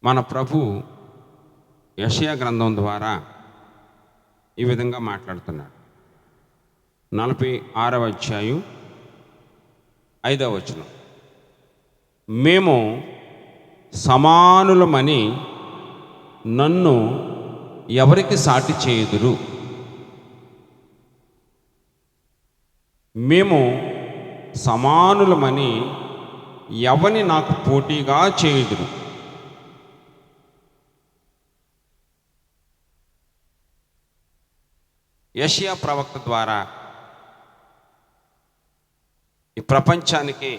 మన ప్రభు యెషయా గ్రంథం ద్వారా ఈ విధంగా మాట్లాడుతున్నాడు. 46వ అధ్యాయం 5వ వచనం, మేము సమానులమని నన్ను ఎవరికి సాటి చేయుదురు? మేము సమానులమని ఎవని నాకు పోటీగా చేయుదురు? యెషయా ప్రవక్త ద్వారా ఈ ప్రపంచానికి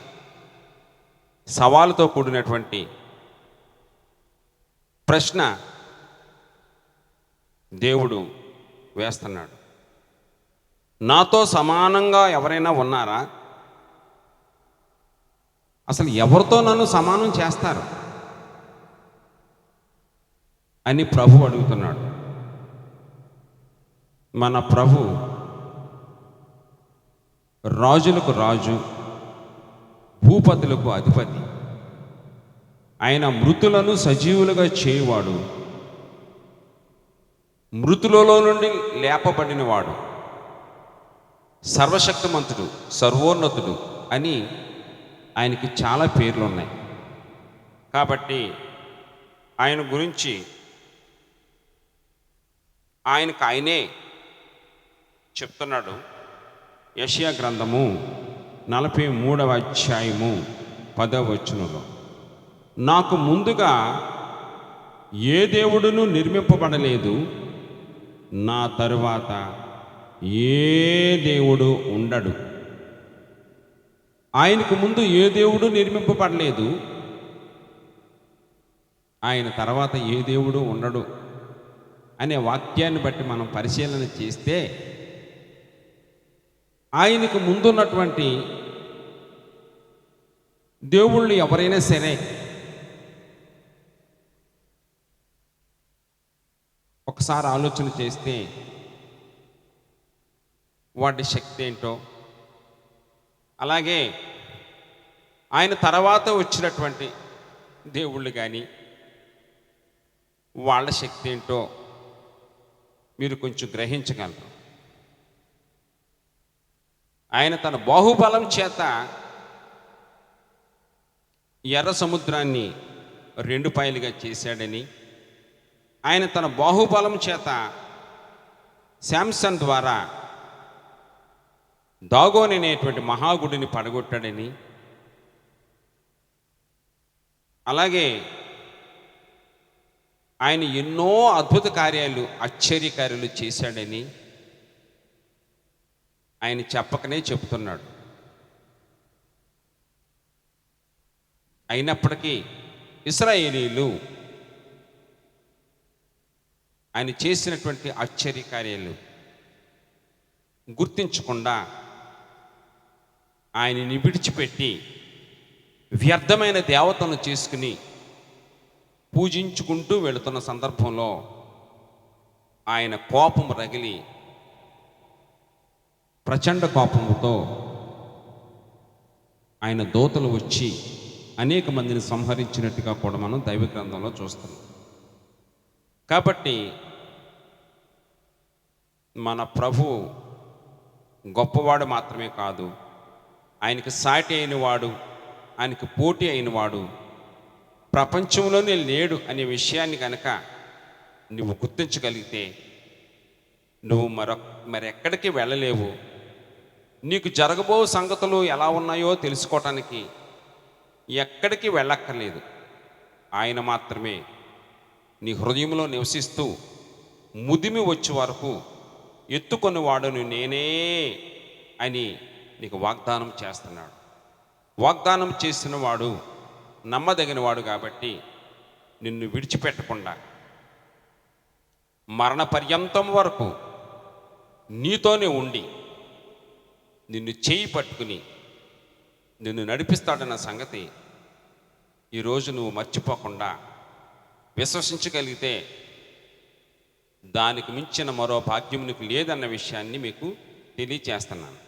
సవాలుతో కూడినటువంటి ప్రశ్న దేవుడు వేస్తున్నాడు. నాతో సమానంగా ఎవరైనా ఉన్నారా? అసలు ఎవరితో నన్ను సమానం చేస్తారు అని ప్రభు అడుగుతున్నాడు. మన ప్రభు రాజులకు రాజు, భూపతులకు అధిపతి. ఆయన మృతులను సజీవులుగా చేయువాడు, మృతులలో నుండి లేపబడినవాడు, సర్వశక్తిమంతుడు, సర్వోన్నతుడు అని ఆయనకి చాలా పేర్లు ఉన్నాయి. కాబట్టి ఆయన గురించి ఆయనే చెప్తున్నాడు. యెషయా గ్రంథము 43వ అధ్యాయము 10వ వచనంలో, నాకు ముందుగా ఏ దేవుడును నిర్మింపబడలేదు, నా తరువాత ఏ దేవుడు ఉండడు. ఆయనకు ముందు ఏ దేవుడు నిర్మింపబడలేదు, ఆయన తర్వాత ఏ దేవుడు ఉండడు అనే వాక్యాన్ని బట్టి మనం పరిశీలన చేస్తే, ఆయనకు ముందున్నటువంటి దేవుళ్ళు ఎవరైనా సరే ఒకసారి ఆలోచన చేస్తే వాటి శక్తి ఏంటో, అలాగే ఆయన తర్వాత వచ్చినటువంటి దేవుళ్ళు కానీ వాళ్ళ శక్తి ఏంటో మీరు కొంచెం గ్రహించగలరు. ఆయన తన బాహుబలం చేత ఎర్ర సముద్రాన్ని 2 పాయలుగా చేశాడని, ఆయన తన బాహుబలం చేత శాంసన్ ద్వారా దాగోన్ అనేటువంటి మహాగుడిని పడగొట్టాడని, అలాగే ఆయన ఎన్నో అద్భుత కార్యాలు, ఆశ్చర్యకార్యాలు చేశాడని ఆయన చెప్పకనే చెప్తున్నాడు. అయినప్పటికీ ఇశ్రాయేలీయులు ఆయన చేసినటువంటి ఆశ్చర్యకార్యాలు గుర్తించకుండా ఆయనని విడిచిపెట్టి వ్యర్థమైన దేవతలను చేసుకుని పూజించుకుంటూ వెళుతున్న సందర్భంలో ఆయన కోపం రగిలి ప్రచండ కోపంతో ఆయన దూతలు వచ్చి అనేక మందిని సంహరించినట్టుగా కూడా మనం దైవ గ్రంథంలో చూస్తున్నాం. కాబట్టి మన ప్రభు గొప్పవాడు మాత్రమే కాదు, ఆయనకి సాటి అయినవాడు, ఆయనకి పోటీ అయినవాడు ప్రపంచంలోనే లేడు అనే విషయాన్ని కనుక నువ్వు గుర్తించగలిగితే నువ్వు మరెక్కడికి వెళ్ళలేవు. నీకు జరగబో సంగతులు ఎలా ఉన్నాయో తెలుసుకోవటానికి ఎక్కడికి వెళ్ళక్కర్లేదు. ఆయన మాత్రమే నీ హృదయంలో నివసిస్తూ ముదిమి వచ్చే వరకు ఎత్తుకొని వాడును నేనే అని నీకు వాగ్దానం చేస్తున్నాడు. వాగ్దానం చేసిన వాడు నమ్మదగిన వాడు కాబట్టి నిన్ను విడిచిపెట్టకుండా మరణ పర్యంతం వరకు నీతోనే ఉండి నిన్ను చేయి పట్టుకుని నిన్ను నడిపిస్తాడన్న సంగతి ఈరోజు నువ్వు మర్చిపోకుండా విశ్వసించగలిగితే దానికి మించిన మరో భాగ్యం నీకు లేదన్న విషయాన్ని మీకు తెలియచేస్తున్నాను.